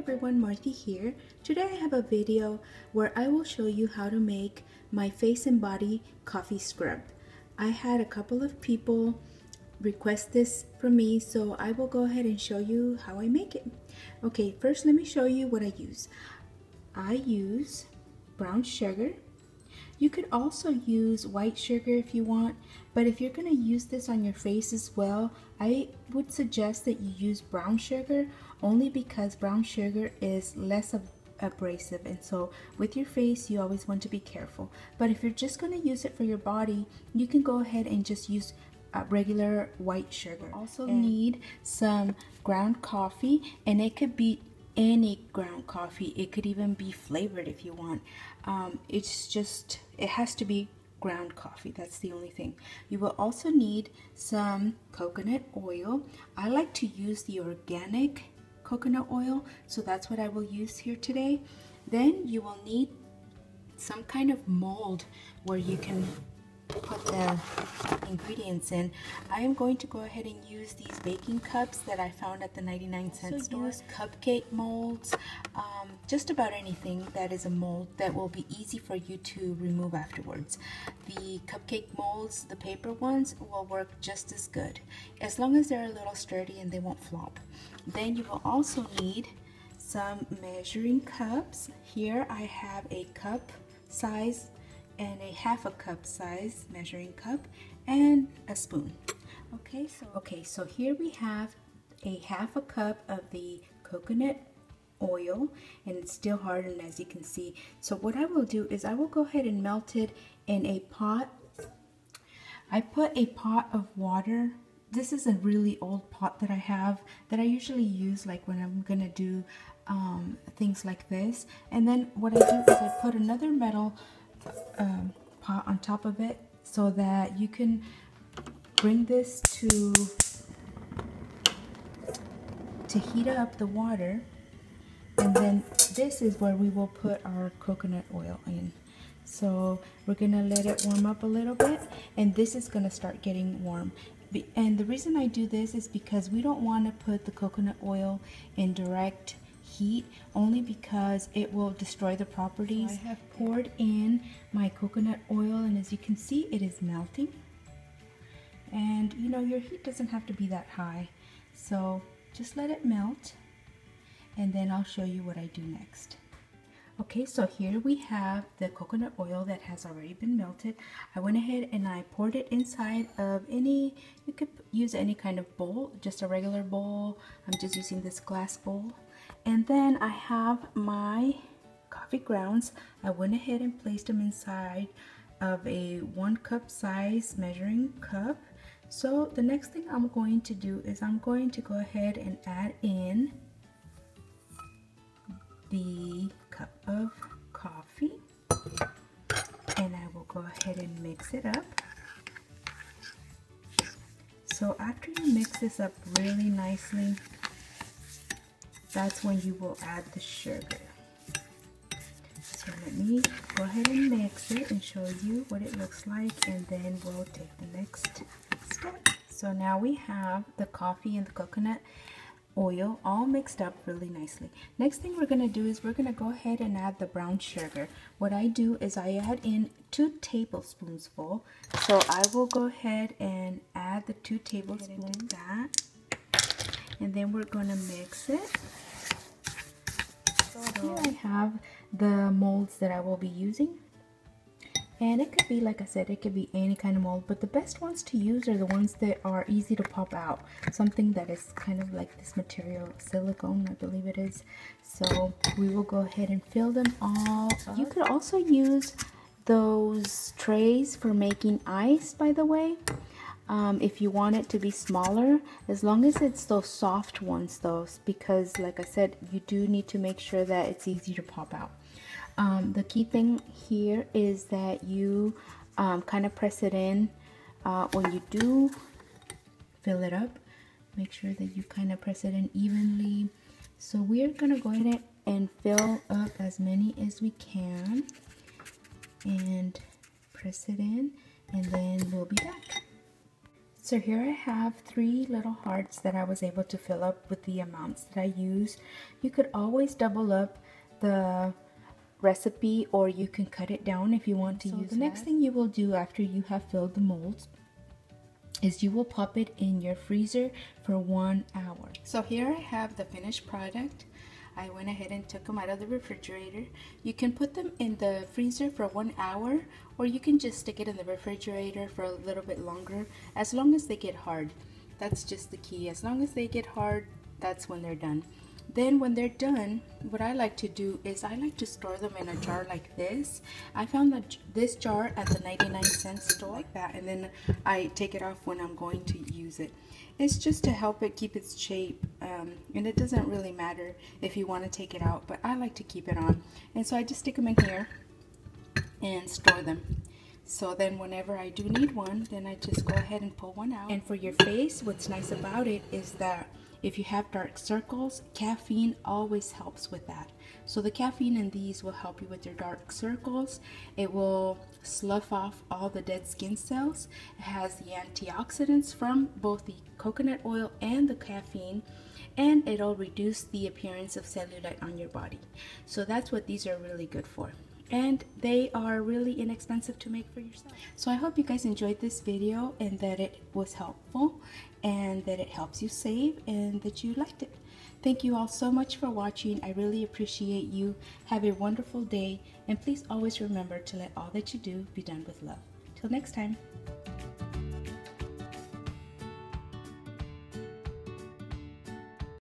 everyone, Marty here. Today I have a video where I will show you how to make my face and body coffee scrub. I had a couple of people request this from me, so I will go ahead and show you how I make it. Okay, first let me show you what I use. I use brown sugar. You could also use white sugar if you want, but if you're going to use this on your face as well, I would suggest that you use brown sugar only because brown sugar is less abrasive, and so with your face you always want to be careful. But if you're just going to use it for your body, you can go ahead and just use regular white sugar. Also need some ground coffee, and it could be any ground coffee. It could even be flavored if you want. It has to be ground coffee. That's the only thing. You will also need some coconut oil. I like to use the organic coconut oil, so that's what I will use here today. Then you will need some kind of mold where you can put the ingredients in. I am going to go ahead and use these baking cups that I found at the 99-cent store. Use cupcake molds, just about anything that is a mold that will be easy for you to remove afterwards. The cupcake molds, the paper ones, will work just as good as long as they're a little sturdy and they won't flop. Then you will also need some measuring cups. Here I have a cup size and a half a cup size measuring cup and a spoon. Okay, so here we have a half a cup of the coconut oil, and it's still hardened, as you can see. So what I will do is I will go ahead and melt it in a pot. I put a pot of water. This is a really old pot that I have that I usually use like when I'm gonna do things like this. And then what I do is I put another metal pot on top of it so that you can bring this to heat up the water, and then this is where we will put our coconut oil in. So we're gonna let it warm up a little bit, and this is gonna start getting warm. And the reason I do this is because we don't want to put the coconut oil in direct heat, only because it will destroy the properties. So I have poured in my coconut oil, and as you can see, it is melting. And you know, your heat doesn't have to be that high, so just let it melt, and then I'll show you what I do next. Okay, so here we have the coconut oil that has already been melted. I went ahead and I poured it inside of you could use any kind of bowl, just a regular bowl. I'm just using this glass bowl. And then I have my coffee grounds. I went ahead and placed them inside of a 1 cup size measuring cup. So the next thing I'm going to do is I'm going to go ahead and add in the cup of coffee, and I will go ahead and mix it up. So after you mix this up really nicely, that's when you will add the sugar. So let me go ahead and mix it and show you what it looks like, and then we'll take the next step. So now we have the coffee and the coconut oil all mixed up really nicely. Next thing we're going to do is we're going to go ahead and add the brown sugar. What I do is I add in 2 tablespoons full. So I will go ahead and add the 2 tablespoons of that, and then we're going to mix it. So here I have the molds that I will be using, and it could be, like I said, it could be any kind of mold, but the best ones to use are the ones that are easy to pop out. Something that is kind of like this material, silicone, I believe it is. So we will go ahead and fill them all up. You could also use those trays for making ice, by the way, if you want it to be smaller, as long as it's those soft ones though, because like I said, you do need to make sure that it's easy to pop out. The key thing here is that you kind of press it in when you do fill it up. Make sure that you kind of press it in evenly. So we're gonna go ahead and fill up as many as we can and press it in, and then we'll be back. So here I have 3 little hearts that I was able to fill up with the amounts that I use. You could always double up the recipe, or you can cut it down if you want to use the next thing you will do after you have filled the molds is you will pop it in your freezer for 1 hour. So here I have the finished product. I went ahead and took them out of the refrigerator. You can put them in the freezer for 1 hour, or you can just stick it in the refrigerator for a little bit longer, as long as they get hard. That's just the key. As long as they get hard, that's when they're done. Then when they're done, what I like to do is I like to store them in a jar like this. I found that this jar at the 99-cent store like that, and then I take it off when I'm going to use it. It's just to help it keep its shape, and it doesn't really matter if you want to take it out, but I like to keep it on. And so I just stick them in here and store them. So then whenever I do need one, then I just go ahead and pull one out. And for your face, what's nice about it is that if you have dark circles, caffeine always helps with that. So the caffeine in these will help you with your dark circles. It will slough off all the dead skin cells. It has the antioxidants from both the coconut oil and the caffeine, and it'll reduce the appearance of cellulite on your body. So that's what these are really good for. And they are really inexpensive to make for yourself. So I hope you guys enjoyed this video and that it was helpful and that it helps you save and that you liked it. Thank you all so much for watching. I really appreciate you. Have a wonderful day, and please always remember to let all that you do be done with love. Till next time.